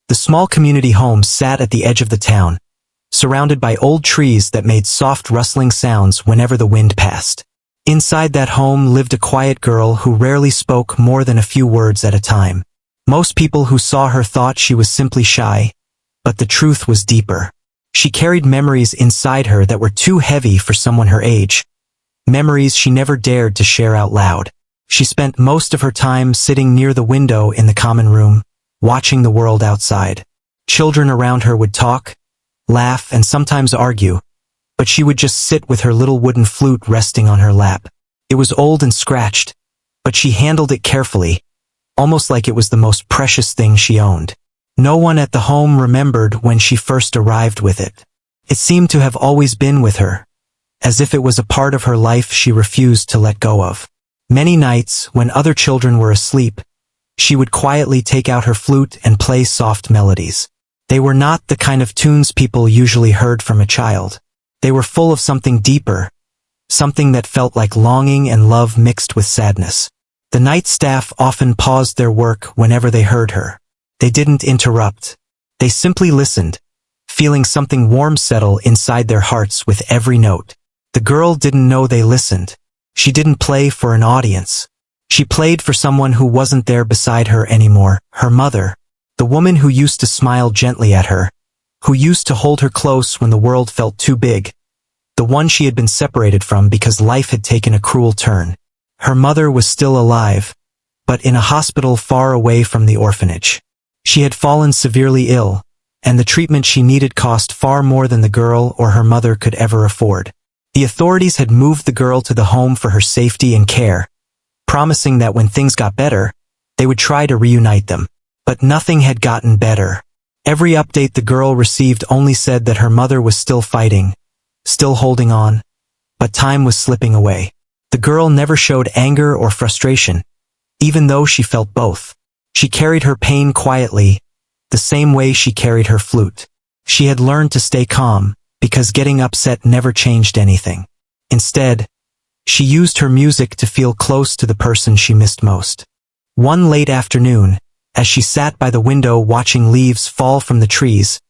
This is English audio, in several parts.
The small community home sat at the edge of the town, surrounded by old trees that made soft rustling sounds whenever the wind passed. Inside that home lived a quiet girl who rarely spoke more than a few words at a time. Most people who saw her thought she was simply shy, but the truth was deeper. She carried memories inside her that were too heavy for someone her age, memories she never dared to share out loud. She spent most of her time sitting near the window in the common room, watching the world outside. Children around her would talk, laugh, and sometimes argue, but she would just sit with her little wooden flute resting on her lap. It was old and scratched, but she handled it carefully, almost like it was the most precious thing she owned. No one at the home remembered when she first arrived with it. It seemed to have always been with her, as if it was a part of her life she refused to let go of. Many nights, when other children were asleep, she would quietly take out her flute and play soft melodies. They were not the kind of tunes people usually heard from a child. They were full of something deeper, something that felt like longing and love mixed with sadness. The night staff often paused their work whenever they heard her. They didn't interrupt. They simply listened, feeling something warm settle inside their hearts with every note. The girl didn't know they listened. She didn't play for an audience. She played for someone who wasn't there beside her anymore, her mother, the woman who used to smile gently at her, who used to hold her close when the world felt too big, the one she had been separated from because life had taken a cruel turn. Her mother was still alive, but in a hospital far away from the orphanage. She had fallen severely ill, and the treatment she needed cost far more than the girl or her mother could ever afford. The authorities had moved the girl to the home for her safety and care, promising that when things got better, they would try to reunite them. But nothing had gotten better. Every update the girl received only said that her mother was still fighting, still holding on, but time was slipping away. The girl never showed anger or frustration, even though she felt both. She carried her pain quietly, the same way she carried her flute. She had learned to stay calm, because getting upset never changed anything. Instead, she used her music to feel close to the person she missed most. One late afternoon, as she sat by the window watching leaves fall from the trees,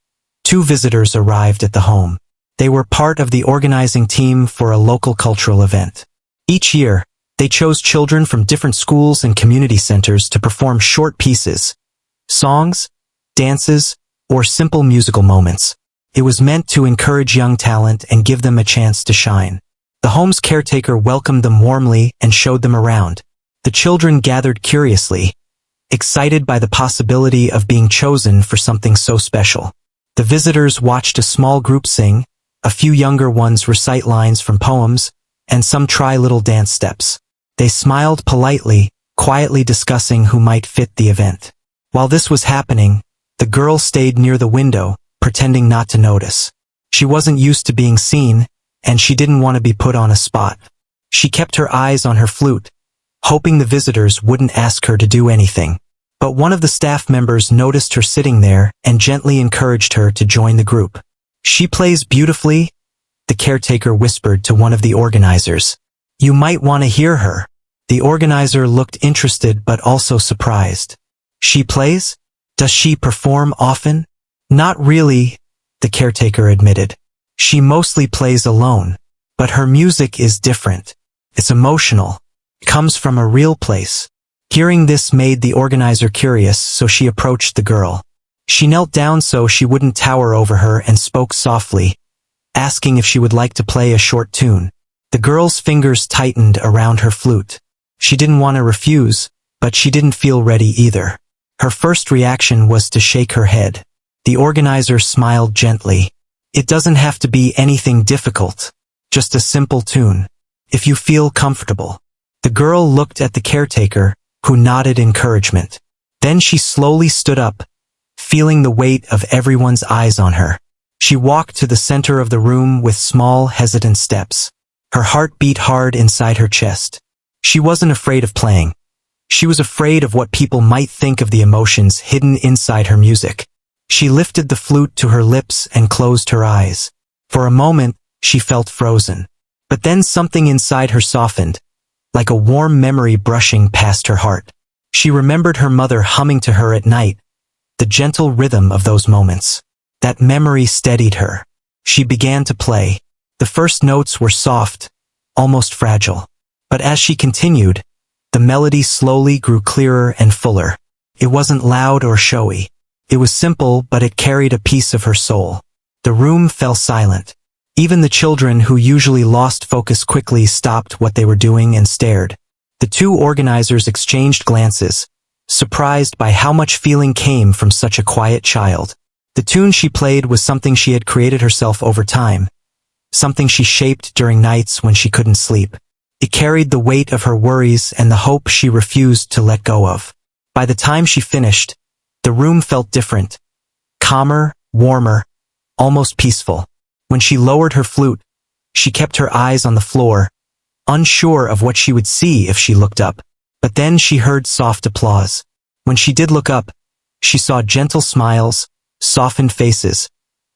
two visitors arrived at the home. They were part of the organizing team for a local cultural event. Each year, they chose children from different schools and community centers to perform short pieces, songs, dances, or simple musical moments. It was meant to encourage young talent and give them a chance to shine. The home's caretaker welcomed them warmly and showed them around. The children gathered curiously, excited by the possibility of being chosen for something so special. The visitors watched a small group sing, a few younger ones recite lines from poems, and some try little dance steps. They smiled politely, quietly discussing who might fit the event. While this was happening, the girl stayed near the window, pretending not to notice. She wasn't used to being seen, and she didn't want to be put on a spot. She kept her eyes on her flute, hoping the visitors wouldn't ask her to do anything. But one of the staff members noticed her sitting there and gently encouraged her to join the group. "She plays beautifully," the caretaker whispered to one of the organizers. "You might want to hear her." The organizer looked interested but also surprised. "She plays? Does she perform often?" "Not really," the caretaker admitted. "She mostly plays alone. But her music is different. It's emotional. It comes from a real place." Hearing this made the organizer curious, so she approached the girl. She knelt down so she wouldn't tower over her and spoke softly, asking if she would like to play a short tune. The girl's fingers tightened around her flute. She didn't want to refuse, but she didn't feel ready either. Her first reaction was to shake her head. The organizer smiled gently. "It doesn't have to be anything difficult. Just a simple tune. If you feel comfortable." The girl looked at the caretaker, who nodded encouragement. Then she slowly stood up, feeling the weight of everyone's eyes on her. She walked to the center of the room with small, hesitant steps. Her heart beat hard inside her chest. She wasn't afraid of playing. She was afraid of what people might think of the emotions hidden inside her music. She lifted the flute to her lips and closed her eyes. For a moment, she felt frozen. But then something inside her softened, like a warm memory brushing past her heart. She remembered her mother humming to her at night, the gentle rhythm of those moments. That memory steadied her. She began to play. The first notes were soft, almost fragile. But as she continued, the melody slowly grew clearer and fuller. It wasn't loud or showy. It was simple, but it carried a piece of her soul. The room fell silent. Even the children who usually lost focus quickly stopped what they were doing and stared. The two organizers exchanged glances, surprised by how much feeling came from such a quiet child. The tune she played was something she had created herself over time, something she shaped during nights when she couldn't sleep. It carried the weight of her worries and the hope she refused to let go of. By the time she finished, the room felt different, calmer, warmer, almost peaceful. When she lowered her flute, she kept her eyes on the floor, unsure of what she would see if she looked up. But then she heard soft applause. When she did look up, she saw gentle smiles, softened faces,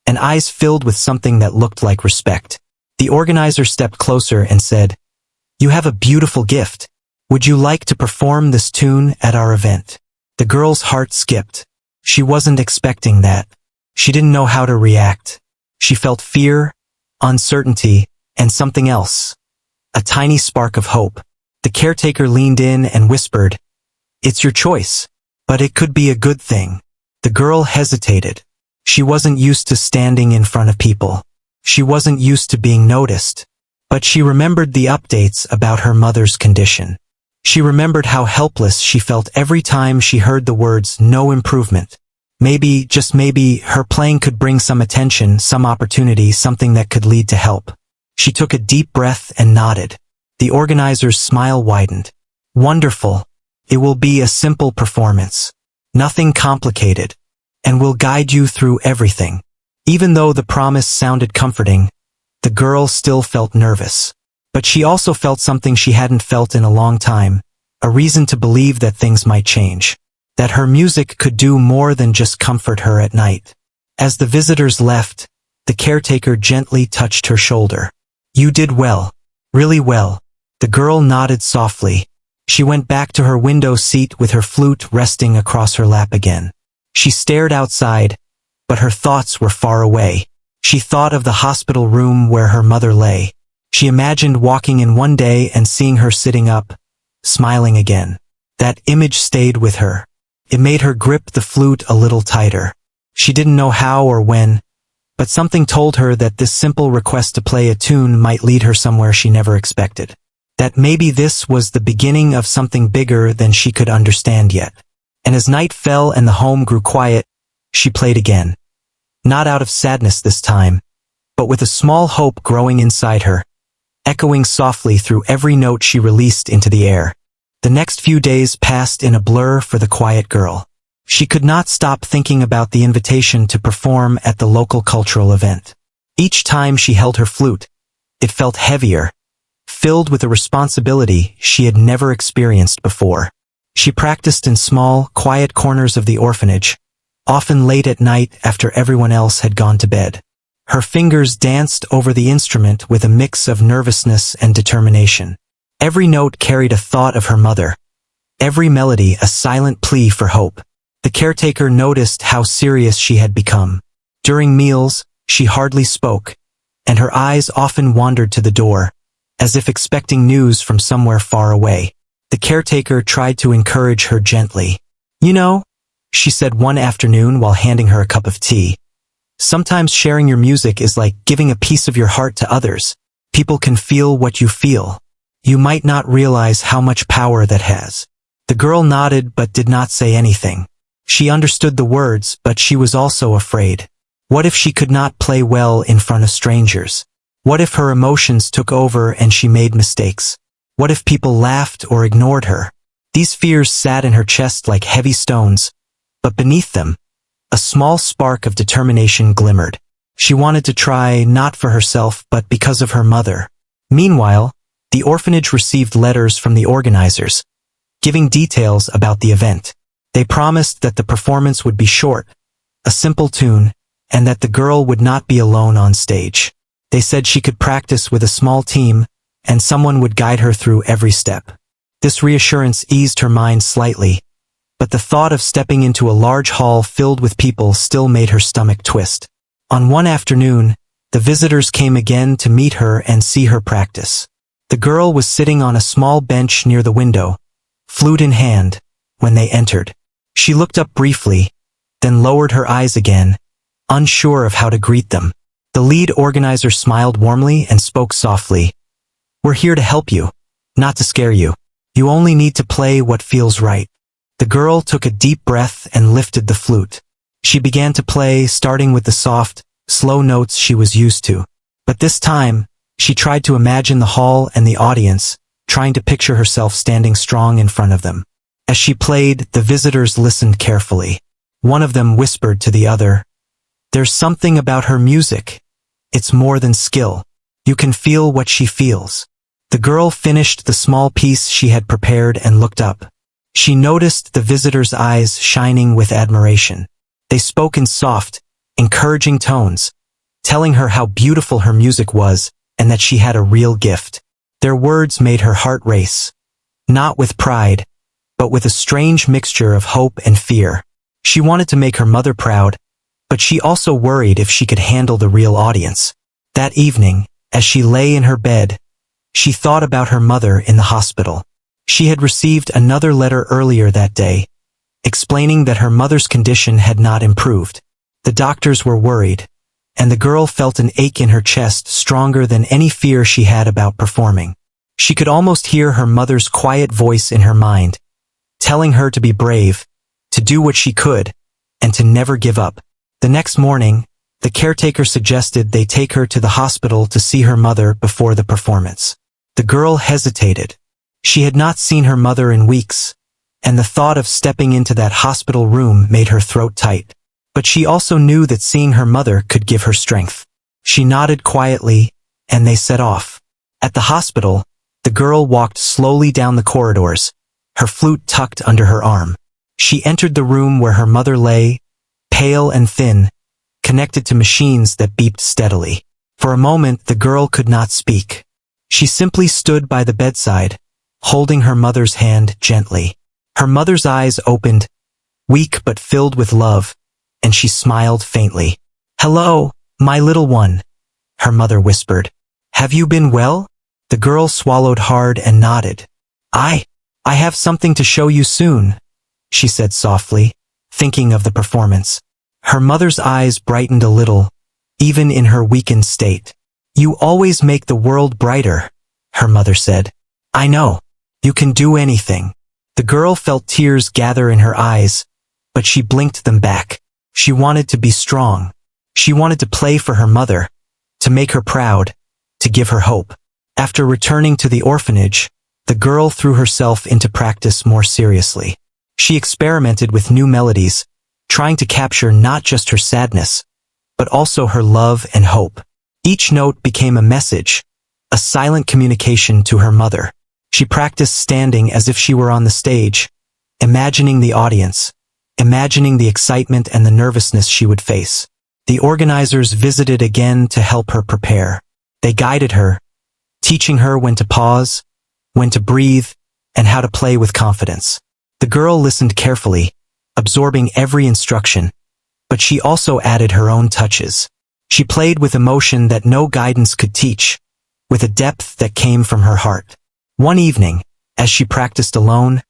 and eyes filled with something that looked like respect. The organizer stepped closer and said, "You have a beautiful gift. Would you like to perform this tune at our event?" The girl's heart skipped. She wasn't expecting that. She didn't know how to react. She felt fear, uncertainty, and something else. A tiny spark of hope. The caretaker leaned in and whispered, "It's your choice, but it could be a good thing." The girl hesitated. She wasn't used to standing in front of people. She wasn't used to being noticed. But she remembered the updates about her mother's condition. She remembered how helpless she felt every time she heard the words "no improvement." Maybe, just maybe, her playing could bring some attention, some opportunity, something that could lead to help. She took a deep breath and nodded. The organizer's smile widened. "Wonderful. It will be a simple performance. Nothing complicated. And we'll guide you through everything." Even though the promise sounded comforting, the girl still felt nervous. But she also felt something she hadn't felt in a long time, a reason to believe that things might change, that her music could do more than just comfort her at night. As the visitors left, the caretaker gently touched her shoulder. "You did well. Really well." The girl nodded softly. She went back to her window seat with her flute resting across her lap again. She stared outside, but her thoughts were far away. She thought of the hospital room where her mother lay. She imagined walking in one day and seeing her sitting up, smiling again. That image stayed with her. It made her grip the flute a little tighter. She didn't know how or when, but something told her that this simple request to play a tune might lead her somewhere she never expected. That maybe this was the beginning of something bigger than she could understand yet. And as night fell and the home grew quiet, she played again. Not out of sadness this time, but with a small hope growing inside her, echoing softly through every note she released into the air. The next few days passed in a blur for the quiet girl. She could not stop thinking about the invitation to perform at the local cultural event. Each time she held her flute, it felt heavier, filled with a responsibility she had never experienced before. She practiced in small, quiet corners of the orphanage, often late at night after everyone else had gone to bed. Her fingers danced over the instrument with a mix of nervousness and determination. Every note carried a thought of her mother. Every melody a silent plea for hope. The caretaker noticed how serious she had become. During meals, she hardly spoke, and her eyes often wandered to the door, as if expecting news from somewhere far away. The caretaker tried to encourage her gently. "You know," she said one afternoon while handing her a cup of tea, "sometimes sharing your music is like giving a piece of your heart to others. People can feel what you feel. You might not realize how much power that has." The girl nodded but did not say anything. She understood the words, but she was also afraid. What if she could not play well in front of strangers? What if her emotions took over and she made mistakes? What if people laughed or ignored her? These fears sat in her chest like heavy stones, but beneath them, a small spark of determination glimmered. She wanted to try, not for herself, but because of her mother. Meanwhile, the orphanage received letters from the organizers, giving details about the event. They promised that the performance would be short, a simple tune, and that the girl would not be alone on stage. They said she could practice with a small team, and someone would guide her through every step. This reassurance eased her mind slightly, but the thought of stepping into a large hall filled with people still made her stomach twist. On one afternoon, the visitors came again to meet her and see her practice. The girl was sitting on a small bench near the window, flute in hand, when they entered. She looked up briefly, then lowered her eyes again, unsure of how to greet them. The lead organizer smiled warmly and spoke softly. "We're here to help you, not to scare you. You only need to play what feels right." The girl took a deep breath and lifted the flute. She began to play, starting with the soft, slow notes she was used to. But this time, she tried to imagine the hall and the audience, trying to picture herself standing strong in front of them. As she played, the visitors listened carefully. One of them whispered to the other, "There's something about her music. It's more than skill. You can feel what she feels." The girl finished the small piece she had prepared and looked up. She noticed the visitors' eyes shining with admiration. They spoke in soft, encouraging tones, telling her how beautiful her music was and that she had a real gift. Their words made her heart race, not with pride, but with a strange mixture of hope and fear. She wanted to make her mother proud, but she also worried if she could handle the real audience. That evening, as she lay in her bed, she thought about her mother in the hospital. She had received another letter earlier that day, explaining that her mother's condition had not improved. The doctors were worried, and the girl felt an ache in her chest stronger than any fear she had about performing. She could almost hear her mother's quiet voice in her mind, telling her to be brave, to do what she could, and to never give up. The next morning, the caretaker suggested they take her to the hospital to see her mother before the performance. The girl hesitated. She had not seen her mother in weeks, and the thought of stepping into that hospital room made her throat tight. But she also knew that seeing her mother could give her strength. She nodded quietly, and they set off. At the hospital, the girl walked slowly down the corridors, her flute tucked under her arm. She entered the room where her mother lay, pale and thin, connected to machines that beeped steadily. For a moment, the girl could not speak. She simply stood by the bedside, holding her mother's hand gently. Her mother's eyes opened, weak but filled with love, and she smiled faintly. "Hello, my little one," her mother whispered. "Have you been well?" The girl swallowed hard and nodded. I have something to show you soon," she said softly, thinking of the performance. Her mother's eyes brightened a little, even in her weakened state. "You always make the world brighter," her mother said. "I know. You can do anything." The girl felt tears gather in her eyes, but she blinked them back. She wanted to be strong. She wanted to play for her mother, to make her proud, to give her hope. After returning to the orphanage, the girl threw herself into practice more seriously. She experimented with new melodies, trying to capture not just her sadness, but also her love and hope. Each note became a message, a silent communication to her mother. She practiced standing as if she were on the stage, imagining the audience, imagining the excitement and the nervousness she would face. The organizers visited again to help her prepare. They guided her, teaching her when to pause, when to breathe, and how to play with confidence. The girl listened carefully, absorbing every instruction, but she also added her own touches. She played with emotion that no guidance could teach, with a depth that came from her heart. One evening, as she practiced alone,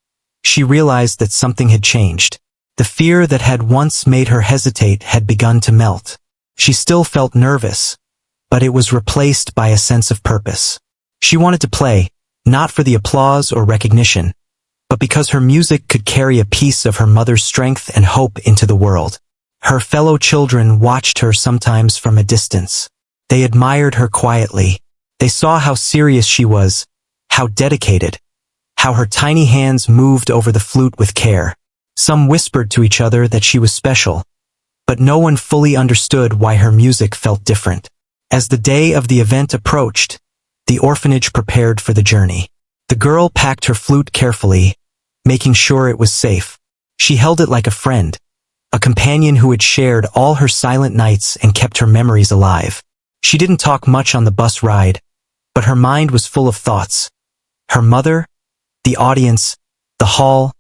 she realized that something had changed. The fear that had once made her hesitate had begun to melt. She still felt nervous, but it was replaced by a sense of purpose. She wanted to play, not for the applause or recognition, but because her music could carry a piece of her mother's strength and hope into the world. Her fellow children watched her sometimes from a distance. They admired her quietly. They saw how serious she was, how dedicated, how her tiny hands moved over the flute with care. Some whispered to each other that she was special, but no one fully understood why her music felt different. As the day of the event approached, the orphanage prepared for the journey. The girl packed her flute carefully, making sure it was safe. She held it like a friend, a companion who had shared all her silent nights and kept her memories alive. She didn't talk much on the bus ride, but her mind was full of thoughts. Her mother, the audience, the hall,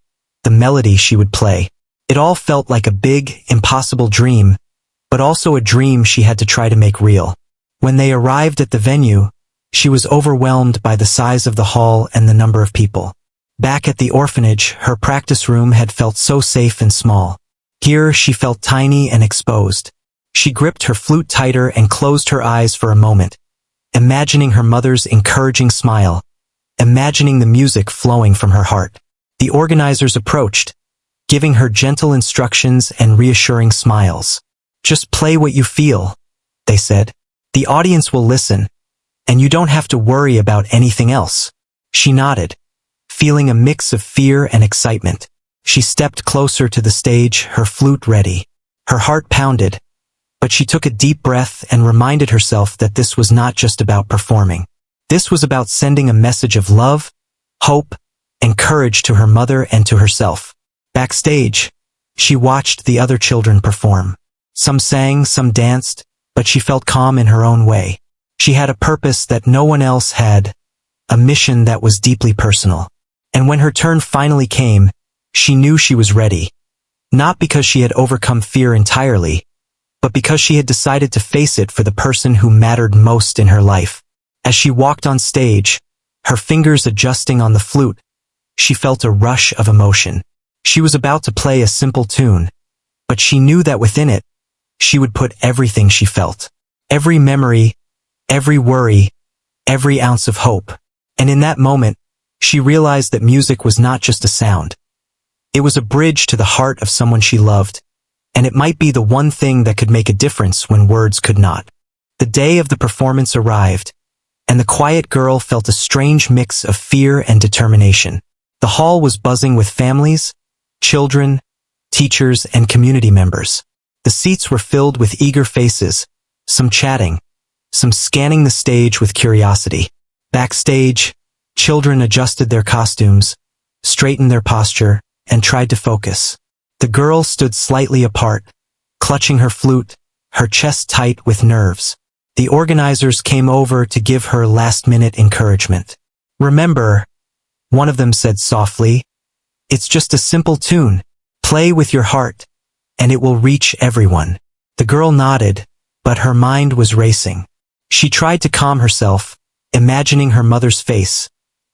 the melody she would play. It all felt like a big, impossible dream, but also a dream she had to try to make real. When they arrived at the venue, she was overwhelmed by the size of the hall and the number of people. Back at the orphanage, her practice room had felt so safe and small. Here, she felt tiny and exposed. She gripped her flute tighter and closed her eyes for a moment, imagining her mother's encouraging smile, imagining the music flowing from her heart. The organizers approached, giving her gentle instructions and reassuring smiles. "Just play what you feel," they said. "The audience will listen, and you don't have to worry about anything else." She nodded, feeling a mix of fear and excitement. She stepped closer to the stage, her flute ready. Her heart pounded, but she took a deep breath and reminded herself that this was not just about performing. This was about sending a message of love, hope, and courage to her mother and to herself. Backstage, she watched the other children perform. Some sang, some danced, but she felt calm in her own way. She had a purpose that no one else had, a mission that was deeply personal. And when her turn finally came, she knew she was ready. Not because she had overcome fear entirely, but because she had decided to face it for the person who mattered most in her life. As she walked on stage, her fingers adjusting on the flute, she felt a rush of emotion. She was about to play a simple tune, but she knew that within it, she would put everything she felt. Every memory, every worry, every ounce of hope. And in that moment, she realized that music was not just a sound. It was a bridge to the heart of someone she loved, and it might be the one thing that could make a difference when words could not. The day of the performance arrived, and the quiet girl felt a strange mix of fear and determination. The hall was buzzing with families, children, teachers, and community members. The seats were filled with eager faces, some chatting, some scanning the stage with curiosity. Backstage, children adjusted their costumes, straightened their posture, and tried to focus. The girl stood slightly apart, clutching her flute, her chest tight with nerves. The organizers came over to give her last-minute encouragement. "Remember," one of them said softly, "it's just a simple tune. Play with your heart, and it will reach everyone." The girl nodded, but her mind was racing. She tried to calm herself, imagining her mother's face,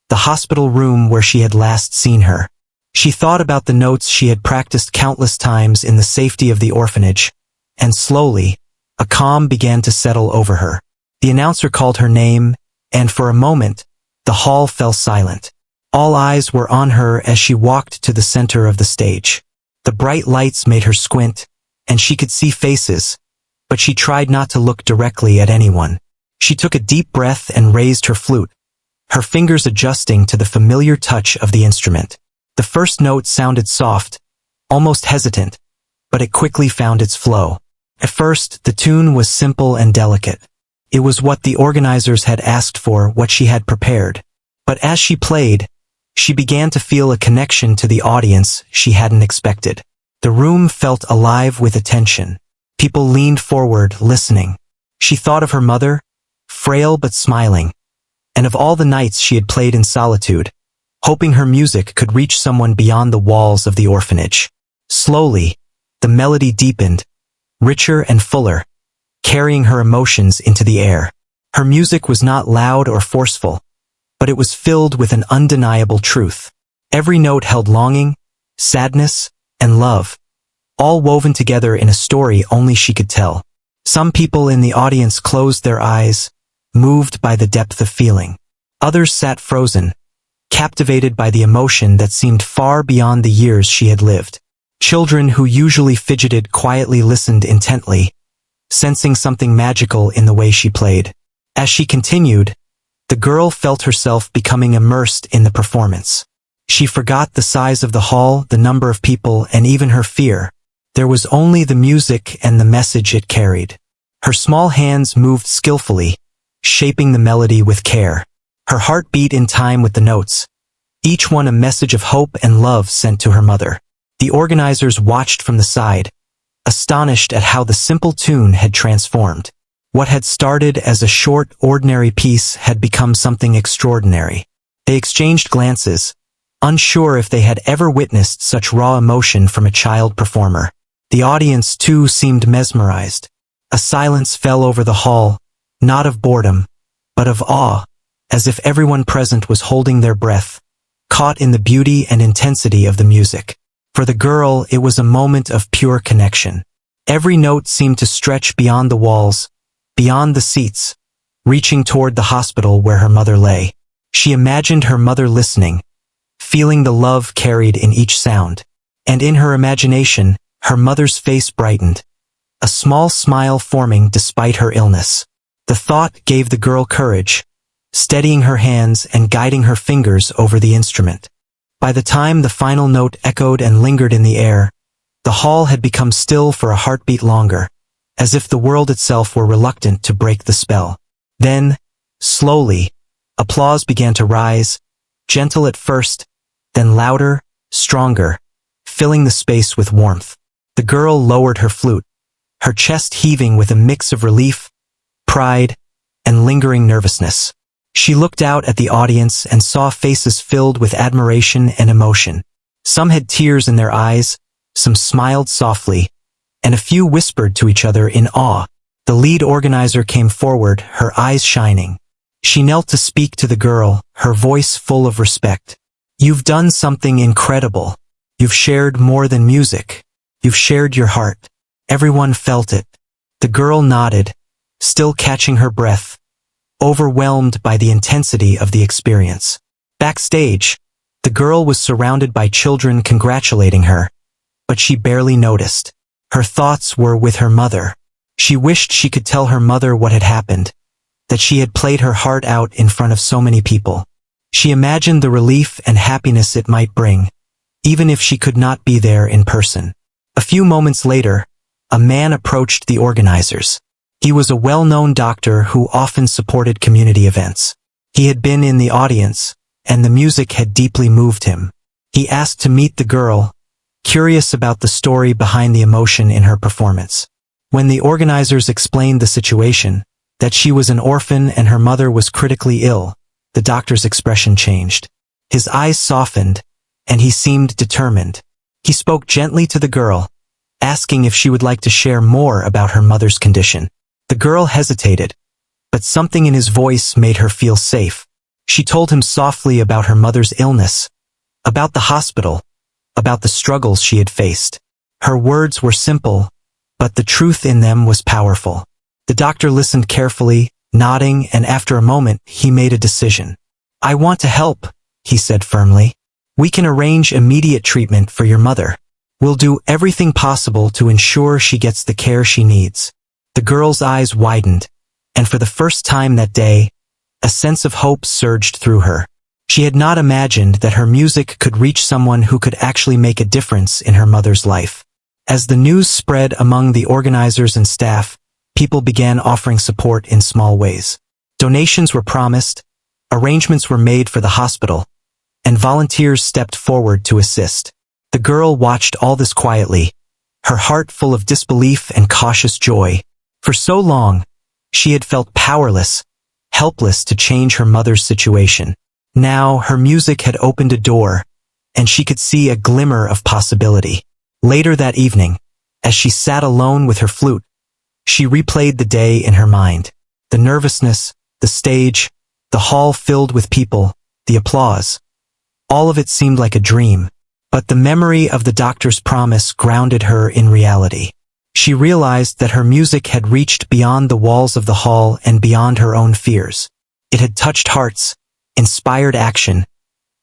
the hospital room where she had last seen her. She thought about the notes she had practiced countless times in the safety of the orphanage, and slowly, a calm began to settle over her. The announcer called her name, and for a moment, the hall fell silent. All eyes were on her as she walked to the center of the stage. The bright lights made her squint, and she could see faces, but she tried not to look directly at anyone. She took a deep breath and raised her flute, her fingers adjusting to the familiar touch of the instrument. The first note sounded soft, almost hesitant, but it quickly found its flow. At first, the tune was simple and delicate. It was what the organizers had asked for, what she had prepared. But as she played, she began to feel a connection to the audience she hadn't expected. The room felt alive with attention. People leaned forward, listening. She thought of her mother, frail but smiling, and of all the nights she had played in solitude, hoping her music could reach someone beyond the walls of the orphanage. Slowly, the melody deepened, richer and fuller, carrying her emotions into the air. Her music was not loud or forceful, but it was filled with an undeniable truth. Every note held longing, sadness, and love, all woven together in a story only she could tell. Some people in the audience closed their eyes, moved by the depth of feeling. Others sat frozen, captivated by the emotion that seemed far beyond the years she had lived. Children who usually fidgeted quietly listened intently, sensing something magical in the way she played. As she continued, the girl felt herself becoming immersed in the performance. She forgot the size of the hall, the number of people, and even her fear. There was only the music and the message it carried. Her small hands moved skillfully, shaping the melody with care. Her heart beat in time with the notes, each one a message of hope and love sent to her mother. The organizers watched from the side, astonished at how the simple tune had transformed. What had started as a short, ordinary piece had become something extraordinary. They exchanged glances, unsure if they had ever witnessed such raw emotion from a child performer. The audience, too, seemed mesmerized. A silence fell over the hall, not of boredom, but of awe, as if everyone present was holding their breath, caught in the beauty and intensity of the music. For the girl, it was a moment of pure connection. Every note seemed to stretch beyond the walls, beyond the seats, reaching toward the hospital where her mother lay. She imagined her mother listening, feeling the love carried in each sound. And in her imagination, her mother's face brightened, a small smile forming despite her illness. The thought gave the girl courage, steadying her hands and guiding her fingers over the instrument. By the time the final note echoed and lingered in the air, the hall had become still for a heartbeat longer, as if the world itself were reluctant to break the spell. Then, slowly, applause began to rise, gentle at first, then louder, stronger, filling the space with warmth. The girl lowered her flute, her chest heaving with a mix of relief, pride, and lingering nervousness. She looked out at the audience and saw faces filled with admiration and emotion. Some had tears in their eyes, some smiled softly, and a few whispered to each other in awe. The lead organizer came forward, her eyes shining. She knelt to speak to the girl, her voice full of respect. "You've done something incredible. You've shared more than music. You've shared your heart." Everyone felt it. The girl nodded, still catching her breath, overwhelmed by the intensity of the experience. Backstage, the girl was surrounded by children congratulating her, but she barely noticed. Her thoughts were with her mother. She wished she could tell her mother what had happened, that she had played her heart out in front of so many people. She imagined the relief and happiness it might bring, even if she could not be there in person. A few moments later, a man approached the organizers. He was a well-known doctor who often supported community events. He had been in the audience, and the music had deeply moved him. He asked to meet the girl, curious about the story behind the emotion in her performance. When the organizers explained the situation, that she was an orphan and her mother was critically ill, the doctor's expression changed. His eyes softened, and he seemed determined. He spoke gently to the girl, asking if she would like to share more about her mother's condition. The girl hesitated, but something in his voice made her feel safe. She told him softly about her mother's illness, about the hospital, about the struggles she had faced. Her words were simple, but the truth in them was powerful. The doctor listened carefully, nodding, and after a moment, he made a decision. "I want to help," he said firmly. "We can arrange immediate treatment for your mother. We'll do everything possible to ensure she gets the care she needs." The girl's eyes widened, and for the first time that day, a sense of hope surged through her. She had not imagined that her music could reach someone who could actually make a difference in her mother's life. As the news spread among the organizers and staff, people began offering support in small ways. Donations were promised, arrangements were made for the hospital, and volunteers stepped forward to assist. The girl watched all this quietly, her heart full of disbelief and cautious joy. For so long, she had felt powerless, helpless to change her mother's situation. Now her music had opened a door, and she could see a glimmer of possibility. Later that evening, as she sat alone with her flute, she replayed the day in her mind. The nervousness, the stage, the hall filled with people, the applause. All of it seemed like a dream, but the memory of the doctor's promise grounded her in reality. She realized that her music had reached beyond the walls of the hall and beyond her own fears. It had touched hearts, inspired action,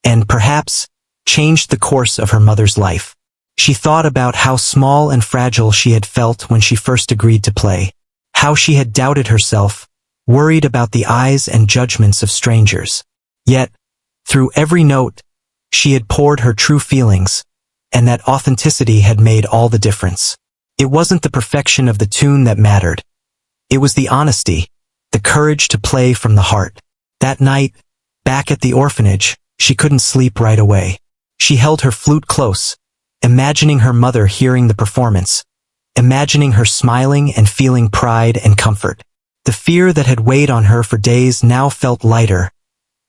and perhaps changed the course of her mother's life. She thought about how small and fragile she had felt when she first agreed to play, how she had doubted herself, worried about the eyes and judgments of strangers. Yet, through every note, she had poured her true feelings, and that authenticity had made all the difference. It wasn't the perfection of the tune that mattered. It was the honesty, the courage to play from the heart. That night, back at the orphanage, she couldn't sleep right away. She held her flute close, imagining her mother hearing the performance, imagining her smiling and feeling pride and comfort. The fear that had weighed on her for days now felt lighter,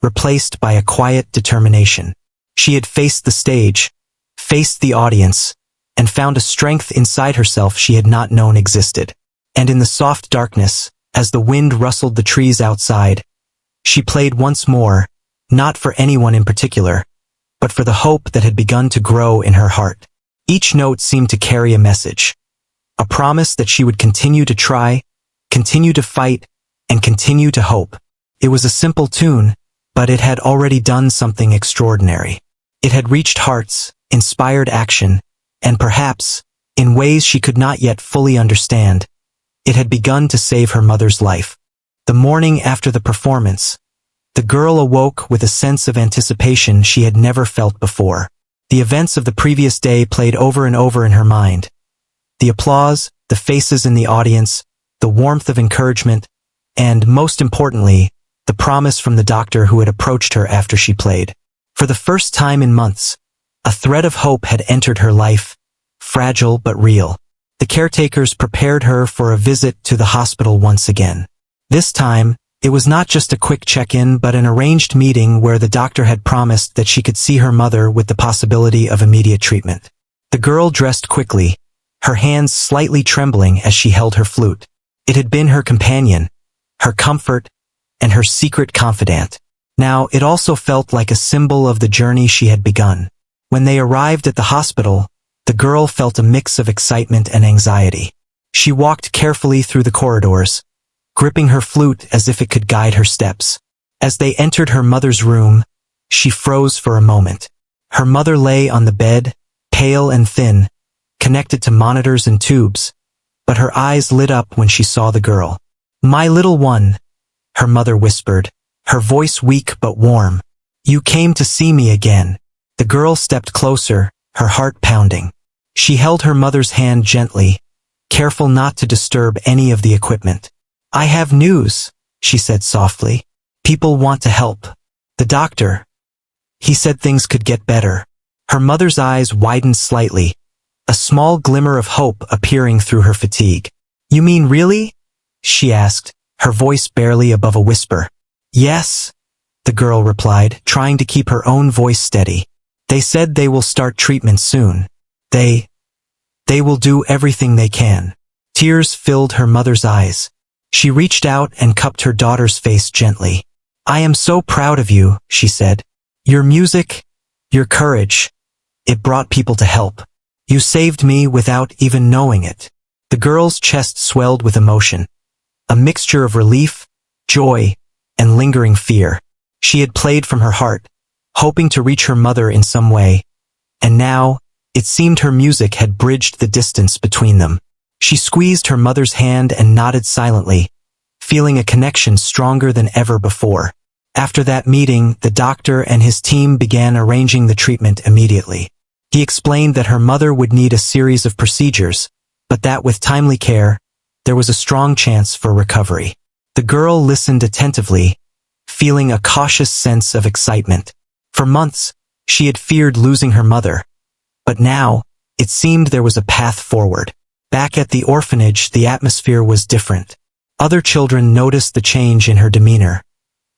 replaced by a quiet determination. She had faced the stage, faced the audience, and found a strength inside herself she had not known existed. And in the soft darkness, as the wind rustled the trees outside, she played once more, not for anyone in particular, but for the hope that had begun to grow in her heart. Each note seemed to carry a message, a promise that she would continue to try, continue to fight, and continue to hope. It was a simple tune, but it had already done something extraordinary. It had reached hearts, inspired action, and perhaps, in ways she could not yet fully understand, it had begun to save her mother's life. The morning after the performance, the girl awoke with a sense of anticipation she had never felt before. The events of the previous day played over and over in her mind. The applause, the faces in the audience, the warmth of encouragement, and, most importantly, the promise from the doctor who had approached her after she played. For the first time in months, a thread of hope had entered her life, fragile but real. The caretakers prepared her for a visit to the hospital once again. This time, it was not just a quick check-in but an arranged meeting where the doctor had promised that she could see her mother with the possibility of immediate treatment. The girl dressed quickly, her hands slightly trembling as she held her flute. It had been her companion, her comfort, and her secret confidant. Now it also felt like a symbol of the journey she had begun. When they arrived at the hospital, the girl felt a mix of excitement and anxiety. She walked carefully through the corridors, gripping her flute as if it could guide her steps. As they entered her mother's room, she froze for a moment. Her mother lay on the bed, pale and thin, connected to monitors and tubes, but her eyes lit up when she saw the girl. "My little one," her mother whispered, her voice weak but warm. "You came to see me again." The girl stepped closer, her heart pounding. She held her mother's hand gently, careful not to disturb any of the equipment. "I have news," she said softly. "People want to help. The doctor, he said things could get better." Her mother's eyes widened slightly, a small glimmer of hope appearing through her fatigue. "You mean really?" she asked, her voice barely above a whisper. "Yes," the girl replied, trying to keep her own voice steady. "They said they will start treatment soon. They will do everything they can." Tears filled her mother's eyes. She reached out and cupped her daughter's face gently. "I am so proud of you," she said. "Your music, your courage, it brought people to help. You saved me without even knowing it." The girl's chest swelled with emotion, a mixture of relief, joy, and lingering fear. She had played from her heart, hoping to reach her mother in some way, and now, it seemed her music had bridged the distance between them. She squeezed her mother's hand and nodded silently, feeling a connection stronger than ever before. After that meeting, the doctor and his team began arranging the treatment immediately. He explained that her mother would need a series of procedures, but that with timely care, there was a strong chance for recovery. The girl listened attentively, feeling a cautious sense of excitement. For months, she had feared losing her mother, but now, it seemed there was a path forward. Back at the orphanage, the atmosphere was different. Other children noticed the change in her demeanor.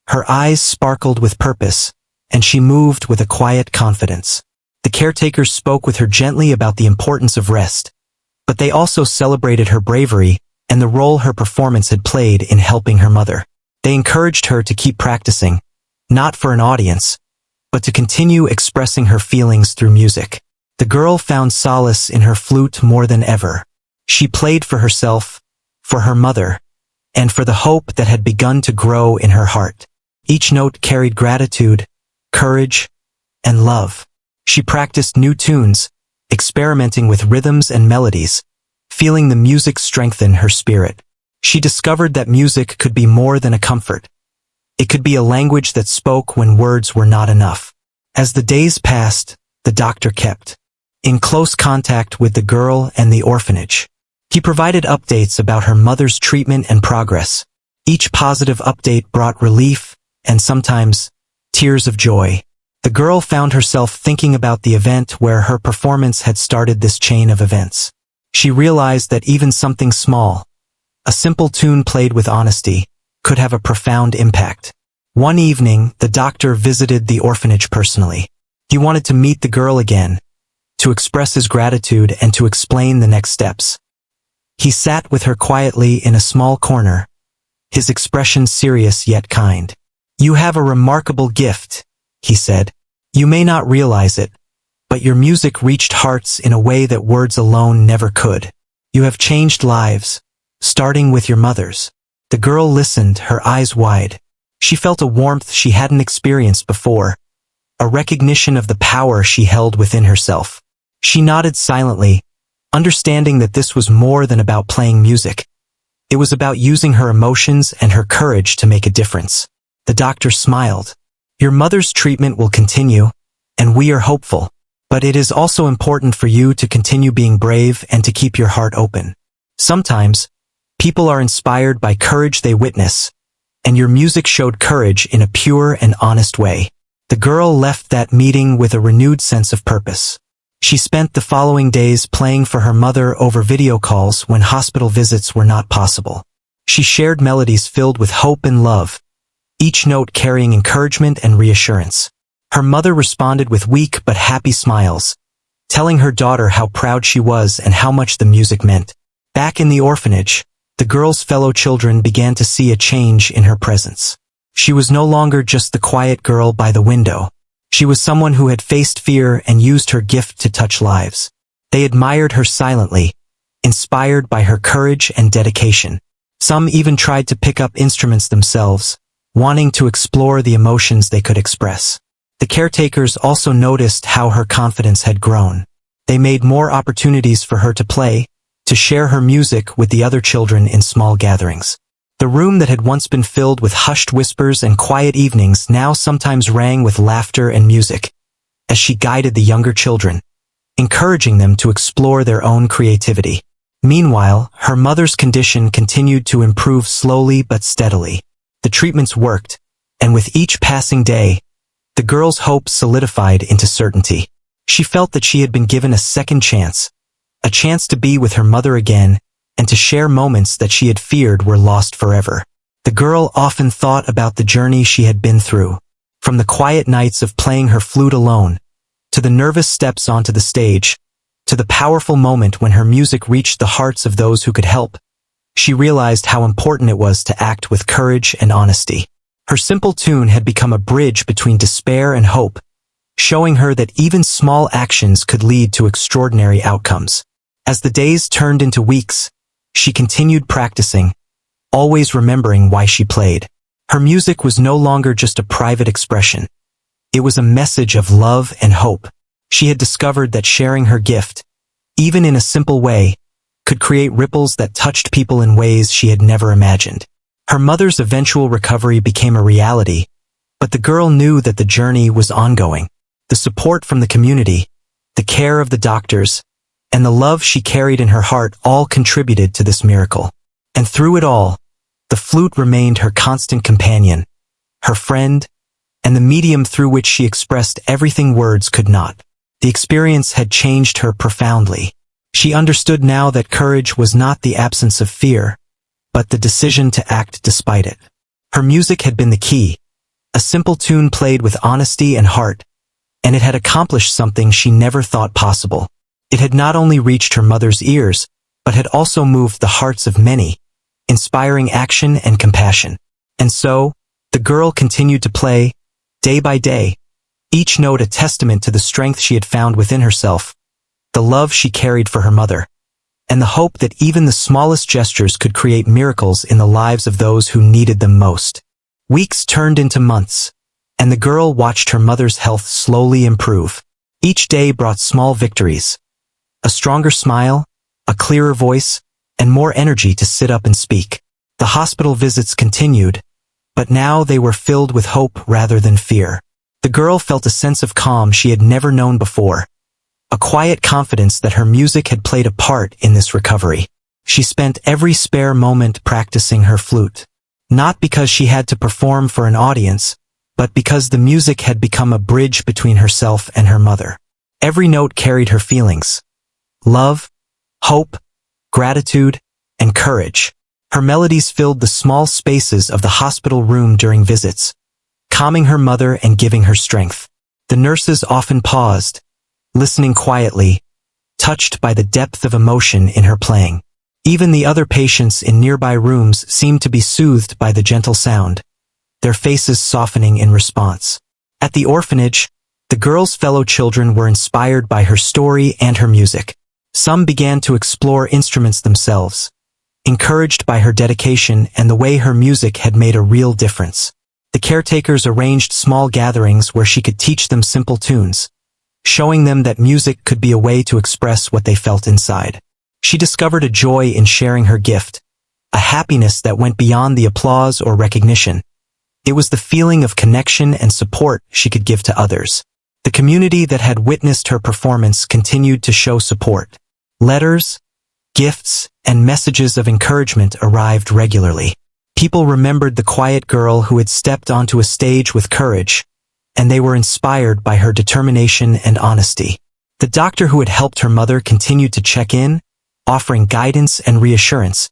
Her eyes sparkled with purpose, and she moved with a quiet confidence. The caretakers spoke with her gently about the importance of rest, but they also celebrated her bravery and the role her performance had played in helping her mother. They encouraged her to keep practicing, not for an audience, but to continue expressing her feelings through music. The girl found solace in her flute more than ever. She played for herself, for her mother, and for the hope that had begun to grow in her heart. Each note carried gratitude, courage, and love. She practiced new tunes, experimenting with rhythms and melodies, feeling the music strengthen her spirit. She discovered that music could be more than a comfort. It could be a language that spoke when words were not enough. As the days passed, the doctor kept in close contact with the girl and the orphanage. He provided updates about her mother's treatment and progress. Each positive update brought relief, and sometimes, tears of joy. The girl found herself thinking about the event where her performance had started this chain of events. She realized that even something small, a simple tune played with honesty, could have a profound impact. One evening, the doctor visited the orphanage personally. He wanted to meet the girl again, to express his gratitude and to explain the next steps. He sat with her quietly in a small corner, his expression serious yet kind. "You have a remarkable gift," he said. "You may not realize it, but your music reached hearts in a way that words alone never could. You have changed lives, starting with your mother's." The girl listened, her eyes wide. She felt a warmth she hadn't experienced before, a recognition of the power she held within herself. She nodded silently, understanding that this was more than about playing music. It was about using her emotions and her courage to make a difference. The doctor smiled. "Your mother's treatment will continue, and we are hopeful. But it is also important for you to continue being brave and to keep your heart open. Sometimes, people are inspired by courage they witness, and your music showed courage in a pure and honest way." The girl left that meeting with a renewed sense of purpose. She spent the following days playing for her mother over video calls when hospital visits were not possible. She shared melodies filled with hope and love, each note carrying encouragement and reassurance. Her mother responded with weak but happy smiles, telling her daughter how proud she was and how much the music meant. Back in the orphanage, the girl's fellow children began to see a change in her presence. She was no longer just the quiet girl by the window. She was someone who had faced fear and used her gift to touch lives. They admired her silently, inspired by her courage and dedication. Some even tried to pick up instruments themselves, wanting to explore the emotions they could express. The caretakers also noticed how her confidence had grown. They made more opportunities for her to play, to share her music with the other children in small gatherings. The room that had once been filled with hushed whispers and quiet evenings now sometimes rang with laughter and music, as she guided the younger children, encouraging them to explore their own creativity. Meanwhile, her mother's condition continued to improve slowly but steadily. The treatments worked, and with each passing day, the girl's hope solidified into certainty. She felt that she had been given a second chance, a chance to be with her mother again, and to share moments that she had feared were lost forever. The girl often thought about the journey she had been through, from the quiet nights of playing her flute alone, to the nervous steps onto the stage, to the powerful moment when her music reached the hearts of those who could help. She realized how important it was to act with courage and honesty. Her simple tune had become a bridge between despair and hope, showing her that even small actions could lead to extraordinary outcomes. As the days turned into weeks, she continued practicing, always remembering why she played. Her music was no longer just a private expression. It was a message of love and hope. She had discovered that sharing her gift, even in a simple way, could create ripples that touched people in ways she had never imagined. Her mother's eventual recovery became a reality, but the girl knew that the journey was ongoing. The support from the community, the care of the doctors, and the love she carried in her heart all contributed to this miracle. And through it all, the flute remained her constant companion, her friend, and the medium through which she expressed everything words could not. The experience had changed her profoundly. She understood now that courage was not the absence of fear, but the decision to act despite it. Her music had been the key, a simple tune played with honesty and heart, and it had accomplished something she never thought possible. It had not only reached her mother's ears, but had also moved the hearts of many, inspiring action and compassion. And so, the girl continued to play, day by day, each note a testament to the strength she had found within herself, the love she carried for her mother, and the hope that even the smallest gestures could create miracles in the lives of those who needed them most. Weeks turned into months, and the girl watched her mother's health slowly improve. Each day brought small victories, a stronger smile, a clearer voice, and more energy to sit up and speak. The hospital visits continued, but now they were filled with hope rather than fear. The girl felt a sense of calm she had never known before, a quiet confidence that her music had played a part in this recovery. She spent every spare moment practicing her flute, not because she had to perform for an audience, but because the music had become a bridge between herself and her mother. Every note carried her feelings: love, hope, gratitude, and courage. Her melodies filled the small spaces of the hospital room during visits, calming her mother and giving her strength. The nurses often paused, listening quietly, touched by the depth of emotion in her playing. Even the other patients in nearby rooms seemed to be soothed by the gentle sound, their faces softening in response. At the orphanage, the girl's fellow children were inspired by her story and her music. Some began to explore instruments themselves, encouraged by her dedication and the way her music had made a real difference. The caretakers arranged small gatherings where she could teach them simple tunes, showing them that music could be a way to express what they felt inside. She discovered a joy in sharing her gift, a happiness that went beyond the applause or recognition. It was the feeling of connection and support she could give to others. The community that had witnessed her performance continued to show support. Letters, gifts, and messages of encouragement arrived regularly. People remembered the quiet girl who had stepped onto a stage with courage, and they were inspired by her determination and honesty. The doctor who had helped her mother continued to check in, offering guidance and reassurance,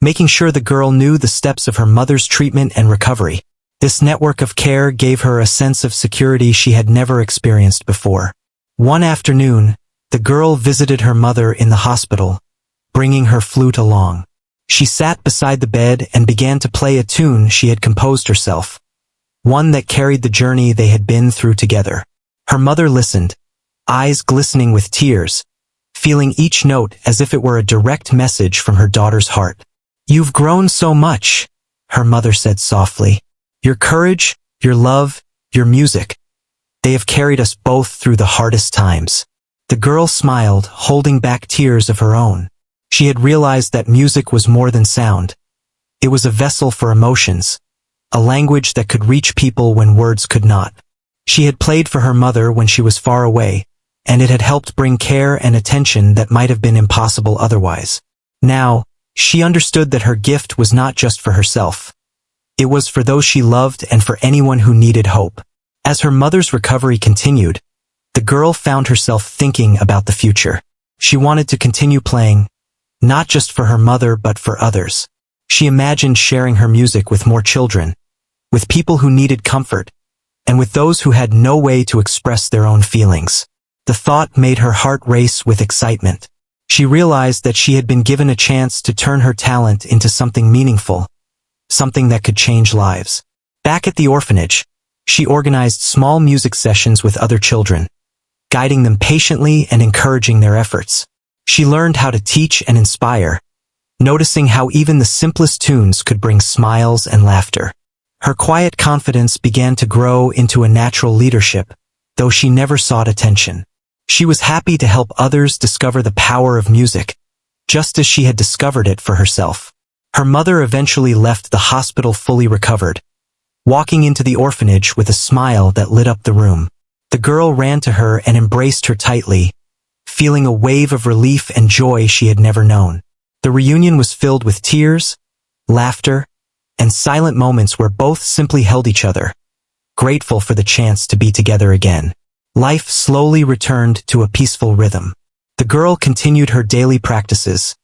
making sure the girl knew the steps of her mother's treatment and recovery. This network of care gave her a sense of security she had never experienced before. One afternoon, the girl visited her mother in the hospital, bringing her flute along. She sat beside the bed and began to play a tune she had composed herself, one that carried the journey they had been through together. Her mother listened, eyes glistening with tears, feeling each note as if it were a direct message from her daughter's heart. "You've grown so much," her mother said softly. "Your courage, your love, your music. They have carried us both through the hardest times." The girl smiled, holding back tears of her own. She had realized that music was more than sound. It was a vessel for emotions, a language that could reach people when words could not. She had played for her mother when she was far away, and it had helped bring care and attention that might have been impossible otherwise. Now, she understood that her gift was not just for herself. It was for those she loved and for anyone who needed hope. As her mother's recovery continued, the girl found herself thinking about the future. She wanted to continue playing, not just for her mother but for others. She imagined sharing her music with more children, with people who needed comfort, and with those who had no way to express their own feelings. The thought made her heart race with excitement. She realized that she had been given a chance to turn her talent into something meaningful, something that could change lives. Back at the orphanage, she organized small music sessions with other children, guiding them patiently and encouraging their efforts. She learned how to teach and inspire, noticing how even the simplest tunes could bring smiles and laughter. Her quiet confidence began to grow into a natural leadership, though she never sought attention. She was happy to help others discover the power of music, just as she had discovered it for herself. Her mother eventually left the hospital fully recovered, walking into the orphanage with a smile that lit up the room. The girl ran to her and embraced her tightly, feeling a wave of relief and joy she had never known. The reunion was filled with tears, laughter, and silent moments where both simply held each other, grateful for the chance to be together again. Life slowly returned to a peaceful rhythm. The girl continued her daily practices,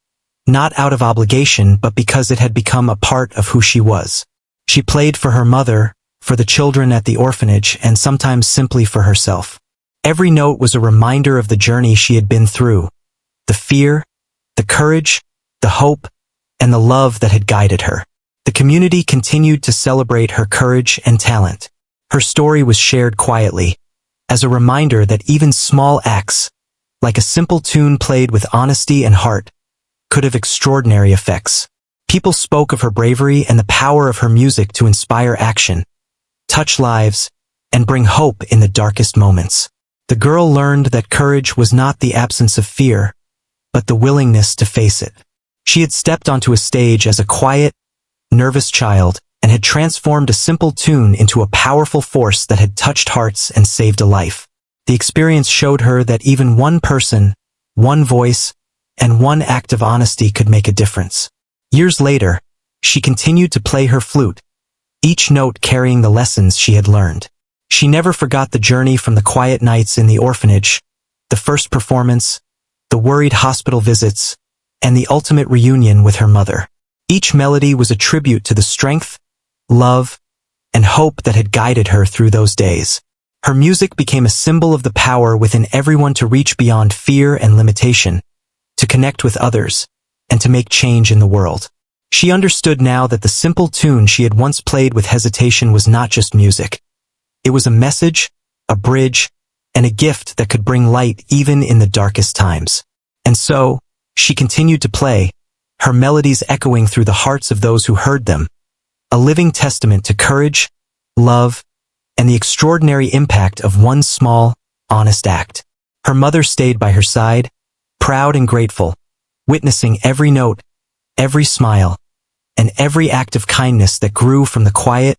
not out of obligation but because it had become a part of who she was. She played for her mother, for the children at the orphanage, and sometimes simply for herself. Every note was a reminder of the journey she had been through, the fear, the courage, the hope, and the love that had guided her. The community continued to celebrate her courage and talent. Her story was shared quietly, as a reminder that even small acts, like a simple tune played with honesty and heart, could have extraordinary effects. People spoke of her bravery and the power of her music to inspire action, touch lives, and bring hope in the darkest moments. The girl learned that courage was not the absence of fear, but the willingness to face it. She had stepped onto a stage as a quiet, nervous child, and had transformed a simple tune into a powerful force that had touched hearts and saved a life. The experience showed her that even one person, one voice, and one act of honesty could make a difference. Years later, she continued to play her flute, each note carrying the lessons she had learned. She never forgot the journey from the quiet nights in the orphanage, the first performance, the worried hospital visits, and the ultimate reunion with her mother. Each melody was a tribute to the strength, love, and hope that had guided her through those days. Her music became a symbol of the power within everyone to reach beyond fear and limitation, to connect with others, and to make change in the world. She understood now that the simple tune she had once played with hesitation was not just music. It was a message, a bridge, and a gift that could bring light even in the darkest times. And so, she continued to play, her melodies echoing through the hearts of those who heard them, a living testament to courage, love, and the extraordinary impact of one small, honest act. Her mother stayed by her side, proud and grateful, witnessing every note, every smile, and every act of kindness that grew from the quiet,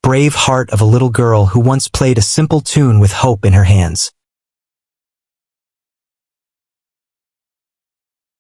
brave heart of a little girl who once played a simple tune with hope in her hands.